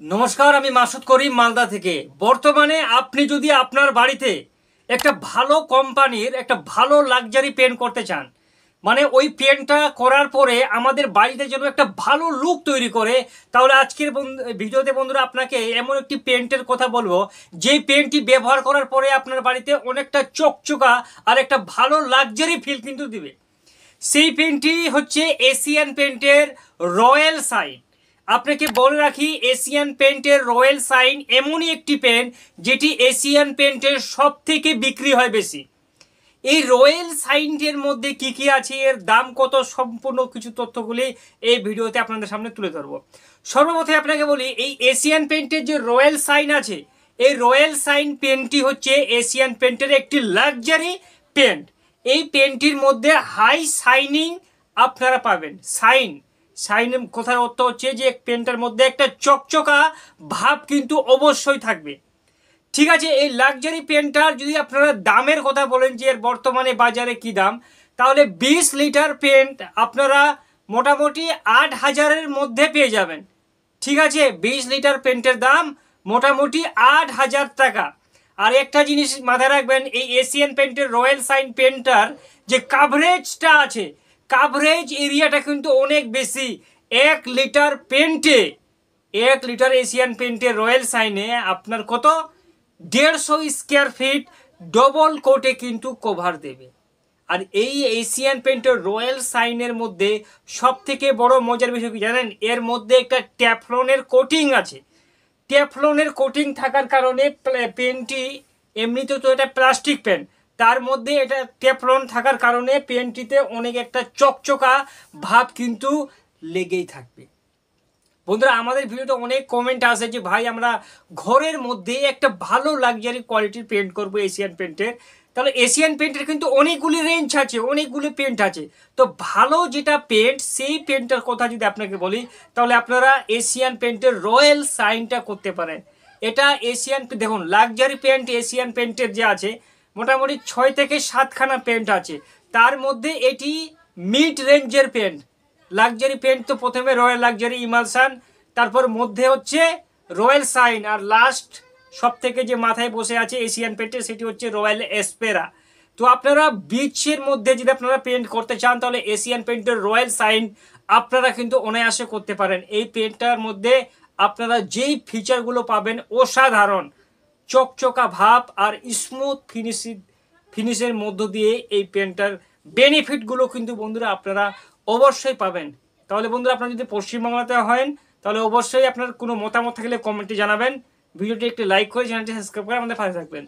নমস্কার, আমি মাসুদ করিম মালদা থেকে। বর্তমানে আপনি যদি আপনার বাড়িতে একটা ভালো কোম্পানির একটা ভালো লাক্সারি পেন্ট করতে চান, মানে ওই পেন্টটা করার পরে আমাদের বাড়িতে যেন একটা ভালো লুক তৈরি করে, তাহলে আজকের ভিডিওতে বন্ধুরা আপনাকে এমন একটি পেন্টের কথা বলবো যেই পেন্টটি ব্যবহার করার পরে আপনার বাড়িতে অনেকটা চকচকা আর একটা ভালো লাক্সারি ফিল কিন্তু দিবে। সেই পেন্টটি হচ্ছে এশিয়ান পেন্টের রয়্যাল সাইন। আপনাকে বলে রাখি, এশিয়ান পেন্টের রয়্যাল সাইন এমনই একটি পেন যেটি এশিয়ান পেন্টের সব থেকে বিক্রি হয় বেশি। এই রয়্যাল সাইনের মধ্যে কি কি আছে, এর দাম কত, সম্পূর্ণ কিছু তথ্যগুলি এই ভিডিওতে আপনাদের সামনে তুলে ধরবো। সর্বপ্রথমে আপনাকে বলি, এই এশিয়ান পেন্টের যে রয়্যাল সাইন আছে, এই রয়্যাল সাইন পেনটি হচ্ছে এশিয়ান পেন্টের একটি লাক্সারি পেন্ট। এই পেনটির মধ্যে হাই শাইনিং আপনারা পাবেন। সাইনের কথার অর্থ হচ্ছে যে পেনটার মধ্যে একটা চকচকা ভাব কিন্তু অবশ্যই থাকবে। ঠিক আছে, এই লাক্সারি পেনটার যদি আপনারা দামের কথা বলেন যে এর বর্তমানে বাজারে কি দাম, তাহলে 20 লিটার পেন্ট আপনারা মোটামুটি 8,000-এর মধ্যে পেয়ে যাবেন। ঠিক আছে, 20 লিটার পেন্টের দাম মোটামুটি 8,000 টাকা। আর একটা জিনিস মাথায় রাখবেন, এই এশিয়ান পেন্টের রয়্যাল সাইন পেন্টার যে কাভারেজটা আছে, কাভারেজ এরিয়াটা কিন্তু অনেক বেশি। 1 লিটার পেন্টে, 1 লিটার এশিয়ান পেন্টের রয়্যাল সাইনে আপনার কত, 150 স্কোয়ার ফিট ডবল কোটে কিন্তু কভার দেবে। আর এই এশিয়ান পেন্টের রয়্যাল সাইনের মধ্যে সব থেকে বড় মজার বিষয় কি জানেন, এর মধ্যে একটা ট্যাফলনের কোটিং আছে। ট্যাফলনের কোটিং থাকার কারণে পেনটি, এমনিতে তো এটা প্লাস্টিক পেন, তার মধ্যে এটা ট্যাফলন থাকার কারণে পেনটিতে অনেক একটা চকচকা ভাব কিন্তু লেগেই থাকবে। বন্ধুরা, আমাদের ভিডিওতে অনেক কমেন্ট আসে যে ভাই আমরা ঘরের মধ্যে একটা ভালো লাক্সারি কোয়ালিটির পেন্ট করবো এশিয়ান পেন্টের। তাহলে এশিয়ান পেন্টের কিন্তু অনেকগুলি রেঞ্জ আছে, অনেকগুলি পেন্ট আছে। তো ভালো যেটা পেন্ট, সেই পেন্টের কথা যদি আপনাকে বলি, তাহলে আপনারা এশিয়ান পেন্টের রয়্যাল সাইনটা করতে পারেন। এটা এশিয়ান, দেখুন লাক্সারি পেন্ট এশিয়ান পেন্টের যে আছে মোটামুটি 6 থেকে 7খানা পেন্ট আছে। তার মধ্যে এটি মিড রেঞ্জের পেন্ট। লাক্সারি পেন্ট তো প্রথমে রয়্যাল লাক্সারি ইমালশন, তারপর মধ্যে হচ্ছে রয়্যাল সাইন, আর লাস্ট সব থেকে যে মাথায় বসে আছে এশিয়ান পেন্টের, সেটি হচ্ছে রয়্যাল এসপেরা। তো আপনারা বিচের মধ্যে যদি আপনারা পেন্ট করতে চান, তাহলে এশিয়ান পেন্টের রয়্যাল সাইন আপনারা কিন্তু অনায়াসে করতে পারেন। এই পেন্টটার মধ্যে আপনারা যেই ফিচারগুলো পাবেন অসাধারণ, চকচকা ভাব আর স্মুথ ফিনিশের মধ্য দিয়ে এই পেন্টটার বেনিফিটগুলো কিন্তু বন্ধুরা আপনারা অবশ্যই পাবেন। তাহলে বন্ধুরা, আপনারা যদি পশ্চিমবাংলাতে হন, তাহলে অবশ্যই আপনার কোনো মতামত থাকলে কমেন্টে জানাবেন। ভিডিওটি একটি লাইক করে চ্যানেলটি সাবস্ক্রাইব করে আমাদের পাশে থাকবেন।